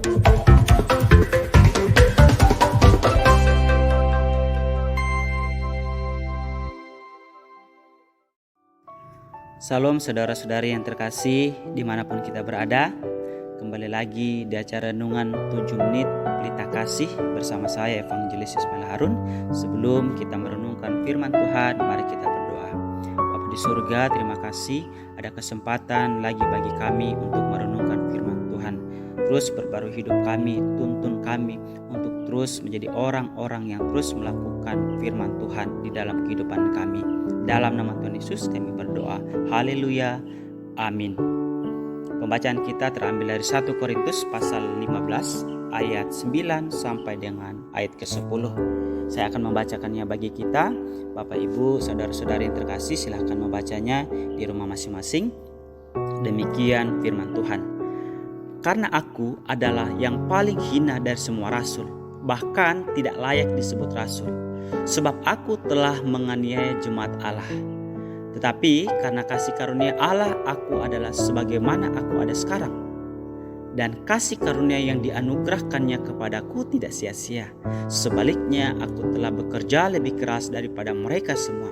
Salam saudara-saudari yang terkasih dimanapun kita berada. Kembali lagi di acara Renungan 7 Menit Pelita Kasih bersama saya Evangelis Ismail Harun. Sebelum kita merenungkan firman Tuhan, mari kita berdoa. Bapa di surga, terima kasih ada kesempatan lagi bagi kami untuk merenungkan firman Tuhan. Terus perbarui hidup kami, tuntun kami untuk terus menjadi orang-orang yang terus melakukan firman Tuhan di dalam kehidupan kami. Dalam nama Tuhan Yesus kami berdoa. Haleluya. Amin. Pembacaan kita terambil dari 1 Korintus pasal 15 ayat 9 sampai dengan ayat ke-10. Saya akan membacakannya bagi kita. Bapak, Ibu, saudara-saudari yang terkasih, silahkan membacanya di rumah masing-masing. Demikian firman Tuhan. Karena aku adalah yang paling hina dari semua rasul, bahkan tidak layak disebut rasul, sebab aku telah menganiaya jemaat Allah. Tetapi karena kasih karunia Allah, aku adalah sebagaimana aku ada sekarang. Dan kasih karunia yang dianugerahkannya kepadaku tidak sia-sia. Sebaliknya, aku telah bekerja lebih keras daripada mereka semua.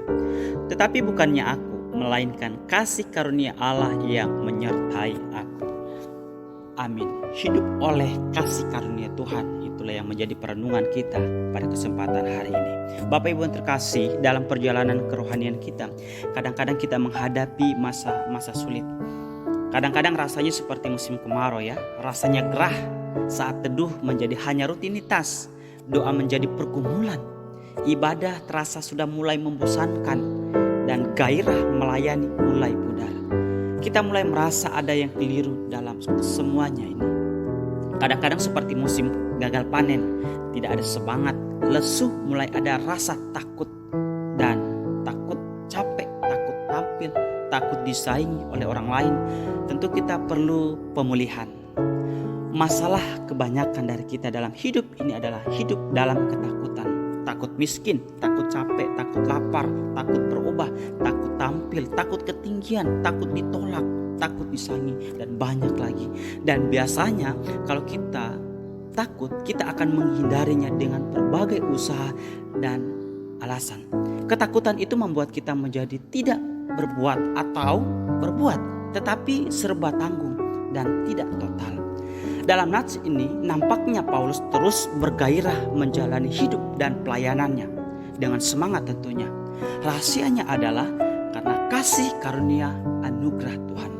Tetapi bukannya aku, melainkan kasih karunia Allah yang menyertai aku. Amin. Hidup oleh kasih karunia Tuhan, itulah yang menjadi perenungan kita pada kesempatan hari ini. Bapak Ibu yang terkasih, dalam perjalanan kerohanian kita, kadang-kadang kita menghadapi masa-masa sulit. Kadang-kadang rasanya seperti musim kemarau ya, rasanya gerah saat teduh menjadi hanya rutinitas, doa menjadi pergumulan, ibadah terasa sudah mulai membosankan, dan gairah melayani mulai pudar. Kita mulai merasa ada yang keliru dalam semuanya ini. Kadang-kadang seperti musim gagal panen, tidak ada semangat, lesu, mulai ada rasa takut dan takut capek, takut tampil, takut disaingi oleh orang lain. Tentu kita perlu pemulihan. Masalah kebanyakan dari kita dalam hidup ini adalah hidup dalam ketakutan. Takut miskin, takut capek, takut lapar, takut berubah, takut tampil, takut ketinggian, takut ditolak, takut disaingi, dan banyak lagi. Dan biasanya kalau kita takut, kita akan menghindarinya dengan berbagai usaha dan alasan. Ketakutan itu membuat kita menjadi tidak berbuat atau berbuat, tetapi serba tanggung dan tidak total. Dalam nats ini nampaknya Paulus terus bergairah menjalani hidup dan pelayanannya dengan semangat tentunya. Rahasianya adalah karena kasih karunia anugerah Tuhan.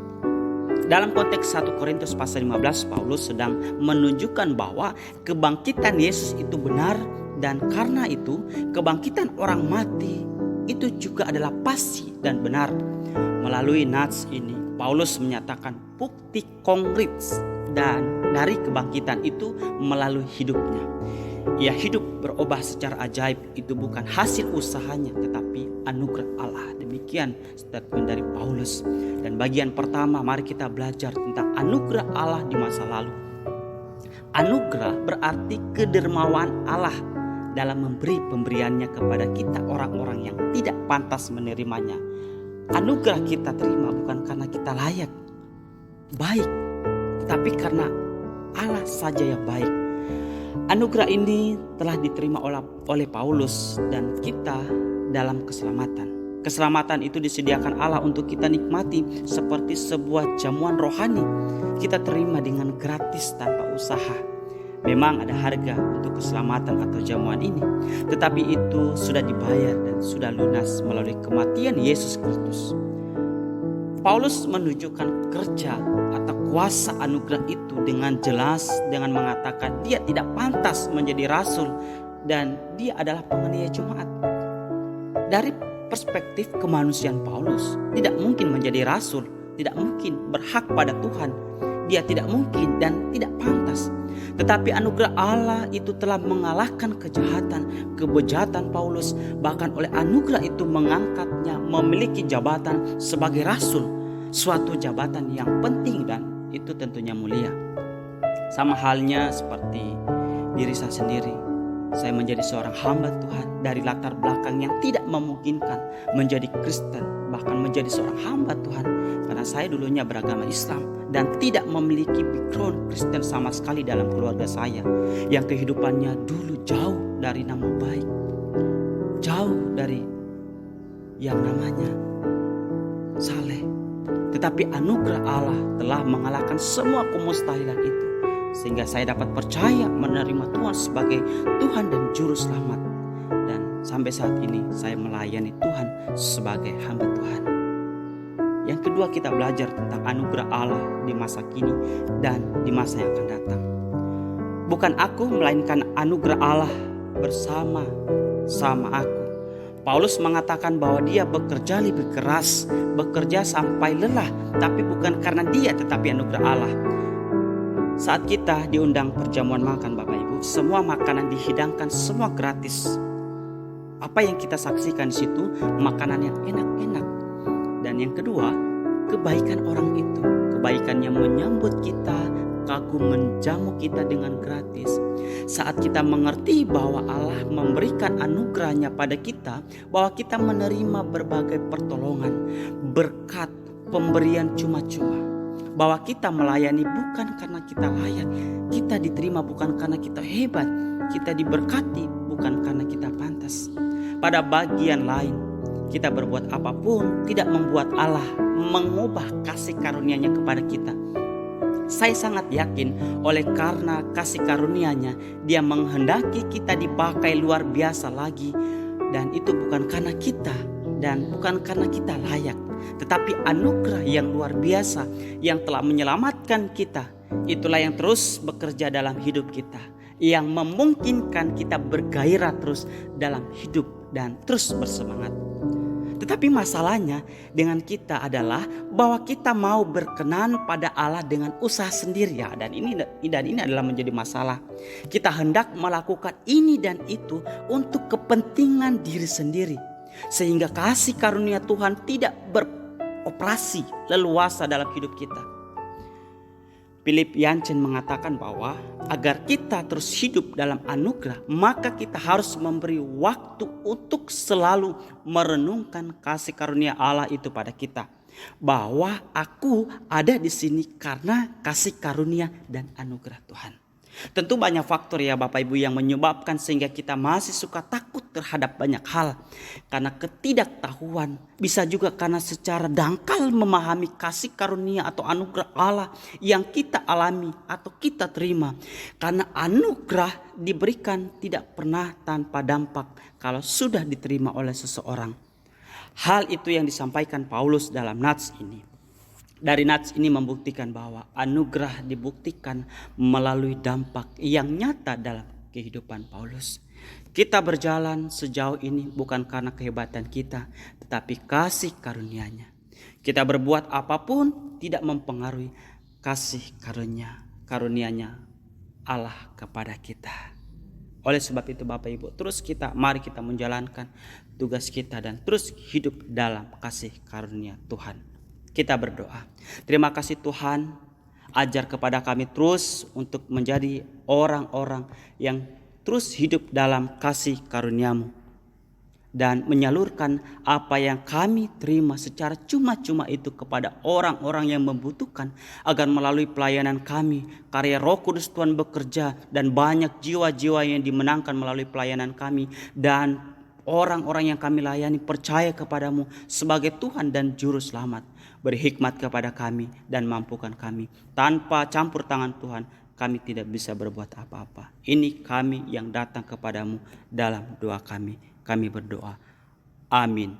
Dalam konteks 1 Korintus pasal 15, Paulus sedang menunjukkan bahwa kebangkitan Yesus itu benar, dan karena itu kebangkitan orang mati itu juga adalah pasti dan benar. Melalui nats ini Paulus menyatakan bukti konkret dan dari kebangkitan itu melalui hidupnya. Ia hidup berubah secara ajaib, itu bukan hasil usahanya tetapi anugerah Allah. Demikian statement dari Paulus. Dan bagian pertama, mari kita belajar tentang anugerah Allah di masa lalu. Anugerah berarti kedermawan Allah dalam memberi pemberiannya kepada kita, orang-orang yang tidak pantas menerimanya. Anugerah kita terima bukan karena kita layak, baik, tetapi karena Allah saja yang baik. Anugerah ini telah diterima oleh Paulus dan kita dalam keselamatan. Keselamatan itu disediakan Allah untuk kita nikmati seperti sebuah jamuan rohani. Kita terima dengan gratis tanpa usaha. Memang ada harga untuk keselamatan atau jamuan ini, tetapi itu sudah dibayar dan sudah lunas melalui kematian Yesus Kristus. Paulus menunjukkan kerja atau kuasa anugerah itu dengan jelas dengan mengatakan dia tidak pantas menjadi rasul dan dia adalah penganiaya jemaat. Dari perspektif kemanusiaan Paulus, tidak mungkin menjadi rasul, tidak mungkin berhak pada Tuhan. Dia tidak mungkin dan tidak pantas. Tetapi anugerah Allah itu telah mengalahkan kejahatan, kebejatan Paulus. Bahkan oleh anugerah itu mengangkatnya memiliki jabatan sebagai rasul. Suatu jabatan yang penting dan itu tentunya mulia. Sama halnya seperti diri saya sendiri. Saya menjadi seorang hamba Tuhan dari latar belakang yang tidak memungkinkan menjadi Kristen, bahkan menjadi seorang hamba Tuhan. Karena saya dulunya beragama Islam dan tidak memiliki background Kristen sama sekali dalam keluarga saya, yang kehidupannya dulu jauh dari nama baik, jauh dari yang namanya saleh. Tetapi anugerah Allah telah mengalahkan semua kemustahilan itu, sehingga saya dapat percaya menerima Tuhan sebagai Tuhan dan Juru Selamat. Dan sampai saat ini saya melayani Tuhan sebagai hamba Tuhan. Yang kedua, kita belajar tentang anugerah Allah di masa kini dan di masa yang akan datang. Bukan aku, melainkan anugerah Allah bersama-sama aku. Paulus mengatakan bahwa dia bekerja lebih keras, bekerja sampai lelah, tapi bukan karena dia, tetapi anugerah Allah. Saat kita diundang perjamuan makan, Bapak Ibu, semua makanan dihidangkan, semua gratis. Apa yang kita saksikan di situ? Makanan yang enak-enak. Dan yang kedua, kebaikan orang itu, kebaikannya menyambut kita, kagum menjamu kita dengan gratis. Saat kita mengerti bahwa Allah memberikan anugerahnya pada kita, bahwa kita menerima berbagai pertolongan, berkat, pemberian cuma-cuma, bahwa kita melayani bukan karena kita layak, kita diterima bukan karena kita hebat, kita diberkati bukan karena kita pantas. Pada bagian lain, kita berbuat apapun tidak membuat Allah mengubah kasih karunia-Nya kepada kita. Saya sangat yakin oleh karena kasih karunia-Nya, Dia menghendaki kita dipakai luar biasa lagi. Dan itu bukan karena kita dan bukan karena kita layak, tetapi anugerah yang luar biasa yang telah menyelamatkan kita. Itulah yang terus bekerja dalam hidup kita, yang memungkinkan kita bergairah terus dalam hidup dan terus bersemangat. Tetapi masalahnya dengan kita adalah bahwa kita mau berkenan pada Allah dengan usaha sendiri, ya. Dan ini adalah menjadi masalah. Kita hendak melakukan ini dan itu untuk kepentingan diri sendiri, sehingga kasih karunia Tuhan tidak beroperasi leluasa dalam hidup kita. Philip Yancey mengatakan bahwa agar kita terus hidup dalam anugerah, maka kita harus memberi waktu untuk selalu merenungkan kasih karunia Allah itu pada kita. Bahwa aku ada di sini karena kasih karunia dan anugerah Tuhan. Tentu banyak faktor, ya Bapak Ibu, yang menyebabkan sehingga kita masih suka takut terhadap banyak hal. Karena ketidaktahuan, bisa juga karena secara dangkal memahami kasih karunia atau anugerah Allah yang kita alami atau kita terima. Karena anugerah diberikan tidak pernah tanpa dampak kalau sudah diterima oleh seseorang. Hal itu yang disampaikan Paulus dalam nats ini. Dari nats ini membuktikan bahwa anugerah dibuktikan melalui dampak yang nyata dalam kehidupan Paulus. Kita berjalan sejauh ini bukan karena kehebatan kita, tetapi kasih karunia-Nya. Kita berbuat apapun tidak mempengaruhi kasih karunia-Nya Allah kepada kita. Oleh sebab itu Bapak Ibu, mari kita menjalankan tugas kita dan terus hidup dalam kasih karunia Tuhan. Kita berdoa. Terima kasih Tuhan, ajar kepada kami terus untuk menjadi orang-orang yang terus hidup dalam kasih karunia-Mu dan menyalurkan apa yang kami terima secara cuma-cuma itu kepada orang-orang yang membutuhkan, agar melalui pelayanan kami, karya Roh Kudus Tuhan bekerja dan banyak jiwa-jiwa yang dimenangkan melalui pelayanan kami, dan orang-orang yang kami layani percaya kepadamu sebagai Tuhan dan Juru Selamat. Beri hikmat kepada kami dan mampukan kami. Tanpa campur tangan Tuhan, kami tidak bisa berbuat apa-apa. Ini kami yang datang kepadamu dalam doa kami. Kami berdoa. Amin.